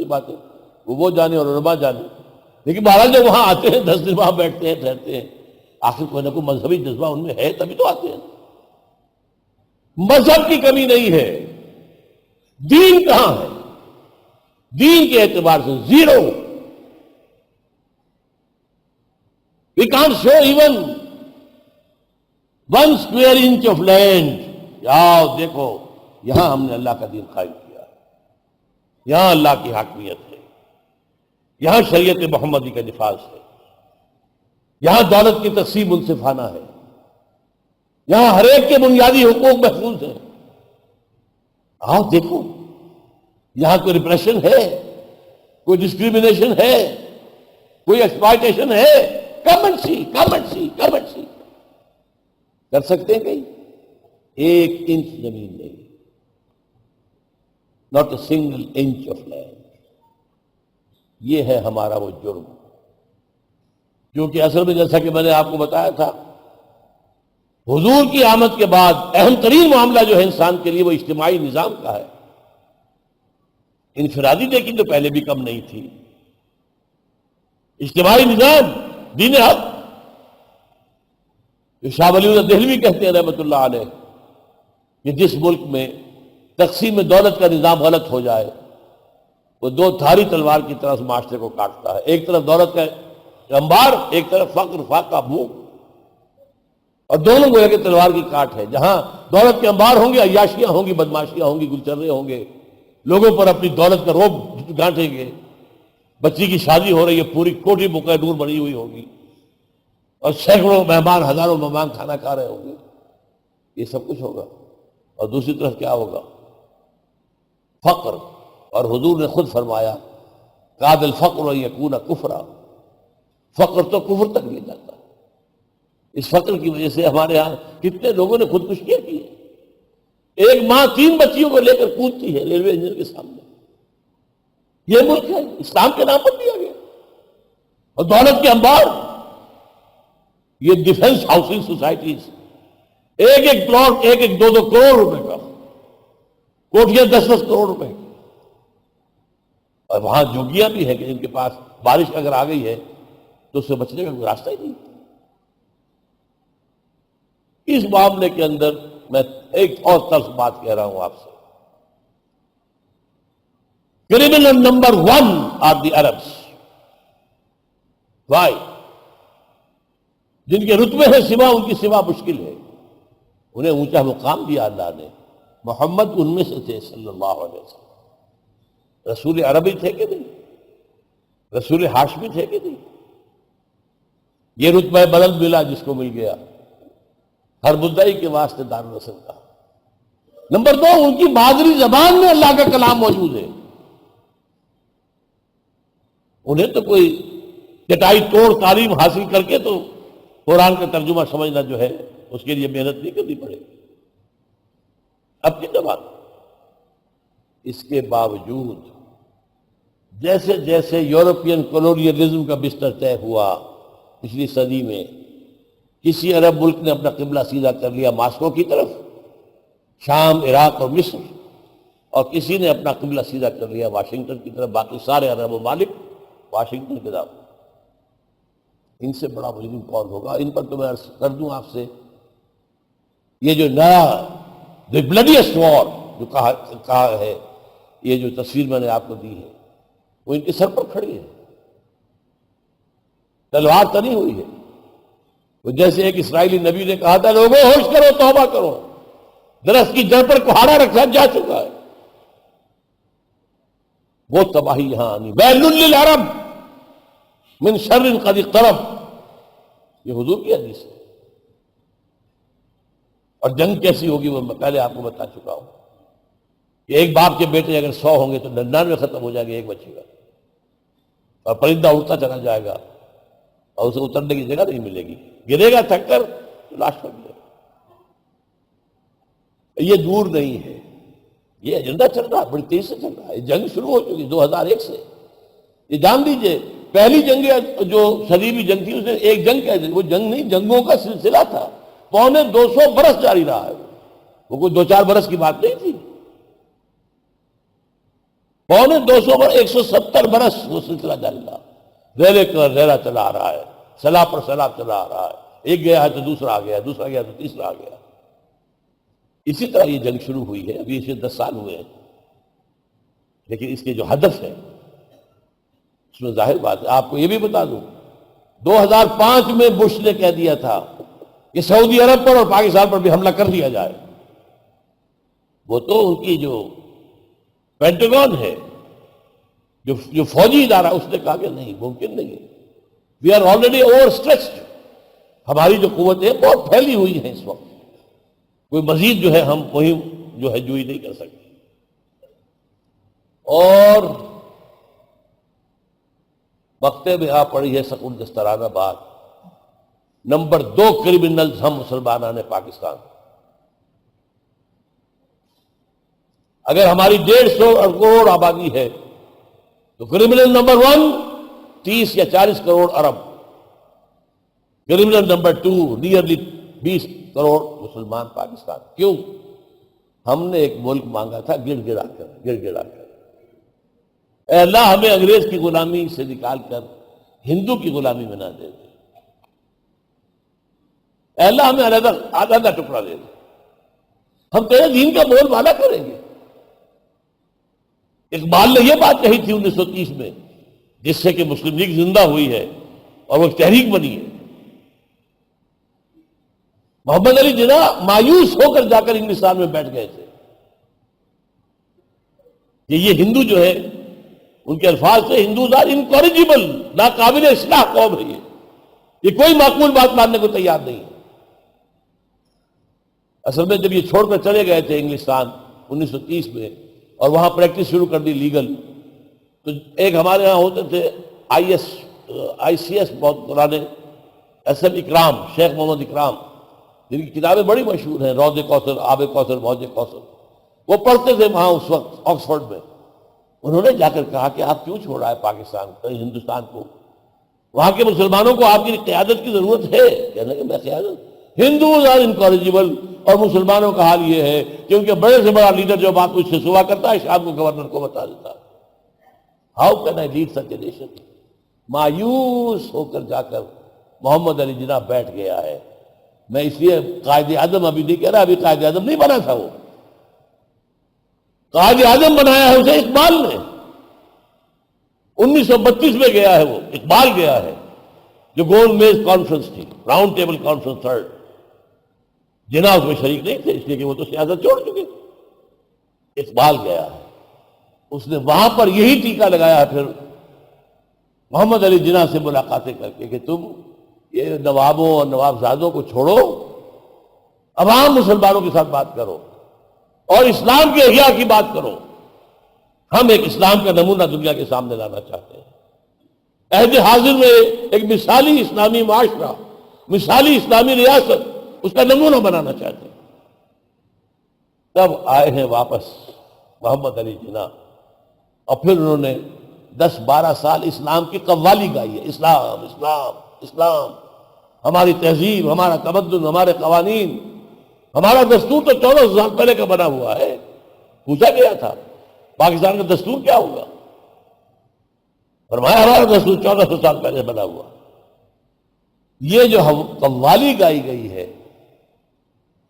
کی بات ہے، وہ جانے اور علماء جانے، لیکن بہرحال جب وہاں آتے ہیں 10 دن وہاں بیٹھتے ہیں ٹھہرتے ہیں، آخر کوئی نہ کوئی مذہبی جذبہ ان میں ہے تبھی تو آتے ہیں۔ مذہب کی کمی نہیں ہے، دین کہاں ہے؟ دین کے اعتبار سے zero. We can't show even 1 square inch of land۔ یاؤ دیکھو یہاں ہم نے اللہ کا دین قائم کیا ہے، یہاں اللہ کی حاکمیت ہے، یہاں شریعت محمدی کا نفاذ ہے، یہاں دولت کی تقسیم منصفانہ ہے، یہاں ہر ایک کے بنیادی حقوق محفوظ ہیں۔ آؤ دیکھو یہاں کوئی ریپریشن ہے، کوئی ڈسکریمنیشن ہے، کوئی ایکسپلائٹیشن ہے؟ Come and see, come and see, come and see. کر سکتے ہیں کہیں؟ 1 انچ زمین نہیں، not a single inch of land۔ یہ ہے ہمارا وہ جرم، جو کہ اصل میں جیسا کہ میں نے آپ کو بتایا تھا، حضور کی آمد کے بعد اہم ترین معاملہ جو ہے انسان کے لیے وہ اجتماعی نظام کا ہے۔ انفرادی لیکن تو پہلے بھی کم نہیں تھی، اجتماعی نظام دین حق۔ جو شاہ ولی اللہ دہلوی کہتے ہیں رحمۃ اللہ علیہ کہ جس ملک میں تقسیم دولت کا نظام غلط ہو جائے وہ 2 دھاری تلوار کی طرح سے معاشرے کو کاٹتا ہے، ایک طرف دولت کا انبار، ایک طرف فقر فاقہ بھوک، اور دونوں گویا کہ تلوار کی کاٹ ہے۔ جہاں دولت کے انبار ہوں گے عیاشیاں ہوں گی، بدماشیاں ہوں گی، گلچرے ہوں گے، لوگوں پر اپنی دولت کا روب گانٹیں گے، بچی کی شادی ہو رہی ہے پوری کوٹھی بکے نور بنی ہوئی ہوگی، اور سینکڑوں مہمان ہزاروں مہمان کھانا کھا رہے ہوں گے، یہ سب کچھ ہوگا۔ اور دوسری طرف کیا ہوگا؟ فقر۔ اور حضور نے خود فرمایا کاد الفقر ان یکون کفرا، فقر تو کفر تک لے جاتا ہے۔ اس فقر کی وجہ سے ہمارے ہاں کتنے لوگوں نے خودکشیاں کی ہیں۔ ایک ماں 3 بچیوں کو لے کر کودتی ہے ریلوے انجن کے سامنے۔ یہ ملک ہے اسلام کے نام پر دیا گیا، اور دولت کے انبار، یہ ڈیفنس ہاؤسنگ سوسائٹیز، ایک پلاٹ 1-2 کروڑ روپے کا، کوٹیاں 10 کروڑ روپے کی، اور وہاں جوگیاں بھی ہیں کہ جن کے پاس بارش اگر آ گئی ہے تو اس سے بچنے کا کوئی راستہ ہی نہیں۔ اس معاملے کے اندر میں ایک اور طرف بات کہہ رہا ہوں آپ سے۔ Criminal number 1 are the Arabs. Why? جن کے رتبے ہیں سوا، ان کی سوا مشکل ہے، انہیں اونچا مقام دیا اللہ نے۔ محمد ان میں سے تھے صلی اللہ علیہ وسلم۔ رسول عربی تھے کہ نہیں؟ رسول ہاشمی تھے کہ نہیں؟ یہ رتبہ بلند ملا جس کو مل گیا، ہر مدعی کے واسطے دار الرسل کا۔ نمبر 2، ان کی مادری زبان میں اللہ کا کلام موجود ہے۔ انہیں تو کوئی چٹائی توڑ تعلیم حاصل کر کے تو قرآن کا ترجمہ سمجھنا جو ہے اس کے لیے محنت نہیں کرنی پڑے گی، اپنی زبان۔ اس کے باوجود جیسے جیسے یورپین کولونیلزم کا بستر طے ہوا پچھلی صدی میں، کسی عرب ملک نے اپنا قبلہ سیدھا کر لیا ماسکو کی طرف، شام، عراق اور مصر، اور کسی نے اپنا قبلہ سیدھا کر لیا واشنگٹن کی طرف، باقی سارے عرب ممالک واشنگٹن کی طرف۔ ان سے بڑا مجرم کون ہوگا؟ ان پر تو میں عرض کر دوں آپ سے، یہ جو نیا دی بلڈیسٹ وار جو کہا ہے، یہ جو تصویر میں نے آپ کو دی ہے وہ ان کے سر پر کھڑی ہے، تلوار تو نہیں ہوئی ہے۔ وہ جیسے ایک اسرائیلی نبی نے کہا تھا لوگوں ہوش کرو، توبہ کرو، درخت کی جڑ پر کہاڑا رکھا جا چکا ہے۔ وہ تباہی یہاں آنی۔ ویل للعرب من شر قد اقترب، یہ حضور کی حدیث ہے۔ اور جنگ کیسی ہوگی وہ میں پہلے آپ کو بتا چکا ہوں کہ ایک باپ کے بیٹے اگر 100 ہوں گے تو 99 ختم ہو جائے گا، ایک بچے گا، اور پرندہ اڑتا چلا جائے گا اور اسے اترنے کی جگہ نہیں ملے گی، گرے گا تھک کر تو لاش پر ملے گا۔ یہ دور نہیں ہے، یہ ایجنڈا چل رہا ہے، بڑی تیز سے چل رہا ہے۔ جنگ شروع ہو چکی 2001 سے۔ یہ جان لیجئے پہلی جنگ جو صلیبی جنگ تھی اس نے ایک جنگ کہہ دی، وہ جنگ نہیں، جنگوں کا سلسلہ تھا، 250 برس جاری رہا ہے، وہ کوئی 2-4 برس کی بات نہیں تھی۔ پونے 200 برس 170 برس وہ سلسلہ جاری رہا، ریلے کا ریلا چلا آ رہا ہے، سیلاب پر سیلاب چلا آ رہا ہے، ایک گیا ہے تو دوسرا آ گیا، دوسرا گیا تو تیسرا آ گیا۔ اسی طرح یہ جنگ شروع ہوئی ہے، ابھی اسے 10 سال ہوئے ہیں، لیکن اس کے جو ہدف ہے اس میں ظاہر بات ہے۔ آپ کو یہ بھی بتا دوں 2005 میں بش نے کہہ دیا تھا کہ سعودی عرب پر اور پاکستان پر بھی حملہ کر دیا جائے۔ وہ تو ان کی جو پینٹاگون ہے، جو فوجی ادارہ، اس نے کہا کہ نہیں، ممکن نہیں ہے، we are already overstretched, ہماری جو قوتیں بہت پھیلی ہوئی ہیں اس وقت، کوئی مزید جو ہے ہم مہم جو ہے جوئی نہیں کر سکتے۔ اور وقتے میں آ پڑی ہے سکون دسترانہ بات، نمبر 2 کرمنلز ہم مسلمانان پاکستان۔ اگر ہماری 150 کروڑ آبادی ہے تو کرمنل نمبر 1 30 یا 40 کروڑ عرب، کرمنل نمبر 2 نیئرلی 20 کروڑ مسلمان پاکستان۔ کیوں؟ ہم نے ایک ملک مانگا تھا گڑ گڑا کر، اے اللہ ہمیں انگریز کی غلامی سے نکال کر ہندو کی غلامی میں نہ دے دے، اے اللہ ہمیں علیحدہ ٹکڑا دے دے، ہم تیرے دین کا بول بالا کریں گے۔ اقبال نے یہ بات کہی تھی 1930 میں، جس سے کہ مسلم لیگ زندہ ہوئی ہے اور وہ ایک تحریک بنی ہے۔ محمد علی جناح مایوس ہو کر جا کر انگلستان میں بیٹھ گئے تھے کہ یہ ہندو جو ہے، ان کے الفاظ سے ہندوز آر انکوریجیبل، ناقابل اصلاح قوم ہے، یہ کوئی معقول بات ماننے کو تیار نہیں ہے۔ اصل میں جب یہ چھوڑ کر چلے گئے تھے انگلستان 1930 میں اور وہاں پریکٹس شروع کر دی لیگل، تو ایک ہمارے ہاں ہوتے تھے آئی سی ایس بہت پرانے، ایس ایم اکرام، شیخ محمد اکرام، جن کی کتابیں بڑی مشہور ہیں، روض کوثر، آب کوثر، موج کوثر، وہ پڑھتے تھے وہاں اس وقت آکسفورڈ میں۔ انہوں نے جا کر کہا کہ آپ کیوں چھوڑ رہا ہے پاکستان ہندوستان کو، وہاں کے مسلمانوں کو آپ کی قیادت کی ضرورت ہے۔ کہنے کہ میں قیادت، ہندوز آر انکوریجیبل، اور مسلمانوں کا حال یہ ہے کہ ان کے بڑے سے بڑا لیڈر جو بات مجھ سے صبح کرتا ہے شام کو گورنر کو بتا دیتا ہے۔ How can I lead such a nation? مایوس ہو کر جا کر محمد علی جناح بیٹھ گیا ہے۔ میں اس لیے قائد اعظم ابھی نہیں کہہ رہا، ابھی قائد اعظم نہیں بنا تھا، وہ قائد اعظم بنایا ہے اسے اقبال نے، 1932 میں گیا ہے وہ، اقبال گیا ہے، جو گول میز کانفرنس تھی، راؤنڈ ٹیبل کانفرنس تھرڈ، جناح اس میں شریک نہیں تھے اس لیے کہ وہ تو سیاست چھوڑ چکے، اقبال گیا ہے، اس نے وہاں پر یہی ٹیکہ لگایا ہے پھر محمد علی جناح سے ملاقاتیں کر کے کہ تم یہ نوابوں اور نوابزادوں کو چھوڑو، عوام مسلمانوں کے ساتھ بات کرو اور اسلام کے احیاء کی بات کرو۔ ہم ایک اسلام کا نمونہ دنیا کے سامنے لانا چاہتے ہیں، عہد حاضر میں ایک مثالی اسلامی معاشرہ، مثالی اسلامی ریاست، اس کا نمونہ بنانا چاہتے ہیں۔ تب آئے ہیں واپس محمد علی جناح، اور پھر انہوں نے 10-12 سال اسلام کی قوالی گائی ہے، اسلام اسلام اسلام، ہماری تہذیب، ہمارا تمدن، ہمارے قوانین، ہمارا دستور تو 1400 سال پہلے کا بنا ہوا ہے۔ پوچھا گیا تھا پاکستان کا دستور کیا ہوگا، فرمایا ہمارا دستور 1400 سال پہلے بنا ہوا۔ یہ جو قوالی گائی گئی ہے،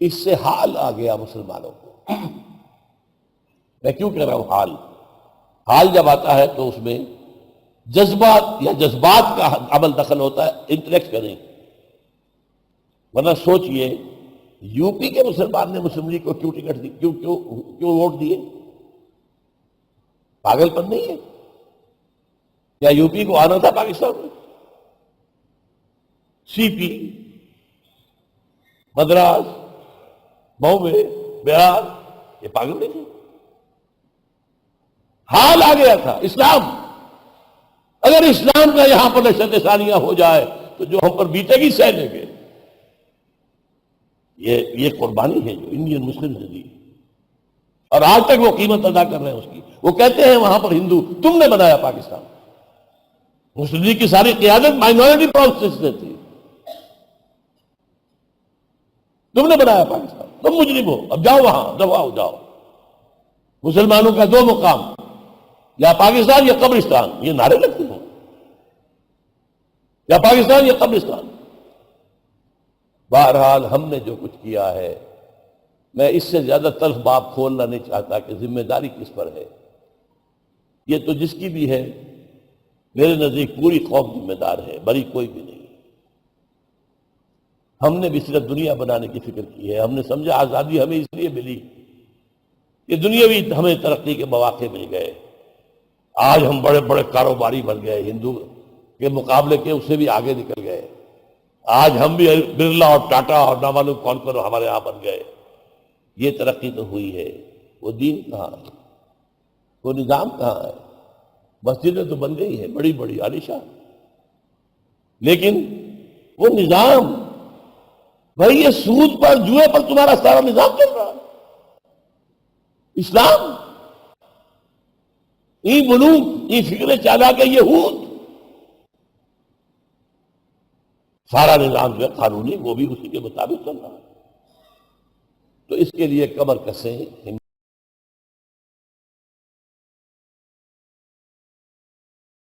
اس سے حال آ گیا مسلمانوں کو۔ میں کیوں کہہ رہا ہوں حال جب آتا ہے تو اس میں جذبات یا جذبات کا عمل دخل ہوتا ہے، انٹلیکٹ کا نہیں۔ ورنہ سوچئے یو پی کے مسلمان نے مسلم لیگ کو کیوں ٹکٹ دی، کیوں ووٹ دیے؟ پاگل پن نہیں ہے؟ کیا یو پی کو آنا تھا پاکستان میں؟ سی پی، مدراس، بامبے، بہار، یہ پاگل نہیں تھے؟ حال آ گیا تھا اسلام۔ اگر اسلام کا یہاں پر نشست ثانیہ ہو جائے تو جو ہم پر بیتے گی سہ لیں گے۔ یہ قربانی ہے جو انڈین مسلم نے دی، اور آج تک وہ قیمت ادا کر رہے ہیں اس کی۔ وہ کہتے ہیں وہاں پر ہندو، تم نے بنایا پاکستان، مسلم لیگ کی ساری قیادت مائنورٹی پروسیس سے تھی، تم نے بنایا پاکستان، تم مجرم ہو، اب جاؤ وہاں دفاع ہو جاؤ۔ مسلمانوں کا 2 مقام، یا پاکستان یا قبرستان، یہ نعرے لگتے ہیں، یا پاکستان یا قبرستان۔ بہرحال ہم نے جو کچھ کیا ہے، میں اس سے زیادہ تلخ باب کھولنا نہیں چاہتا کہ ذمہ داری کس پر ہے۔ یہ تو جس کی بھی ہے، میرے نزدیک پوری قوم ذمہ دار ہے، بری کوئی بھی نہیں۔ ہم نے بھی صرف دنیا بنانے کی فکر کی ہے۔ ہم نے سمجھا آزادی ہمیں اس لیے ملی کہ دنیاوی ہمیں ترقی کے مواقع مل گئے۔ آج ہم بڑے بڑے کاروباری بن گئے، ہندو کے مقابلے کے اس سے بھی آگے نکل گئے۔ آج ہم بھی برلا اور ٹاٹا اور نہ معلوم کون کون ہمارے یہاں بن گئے۔ یہ ترقی تو ہوئی ہے، وہ دین کہاں ہے؟ وہ نظام کہاں ہے؟ مسجدیں تو بن گئی ہیں بڑی بڑی عالیشان، لیکن وہ نظام، بھائی یہ سود پر جوئے پر تمہارا سارا نظام چل رہا ہے۔ اسلام ای ملوک ای فکر چالا کے یہود، سارا نظام جو ہے قانونی وہ بھی اسی کے مطابق چل رہا ہے۔ تو اس کے لیے کمر کسیں،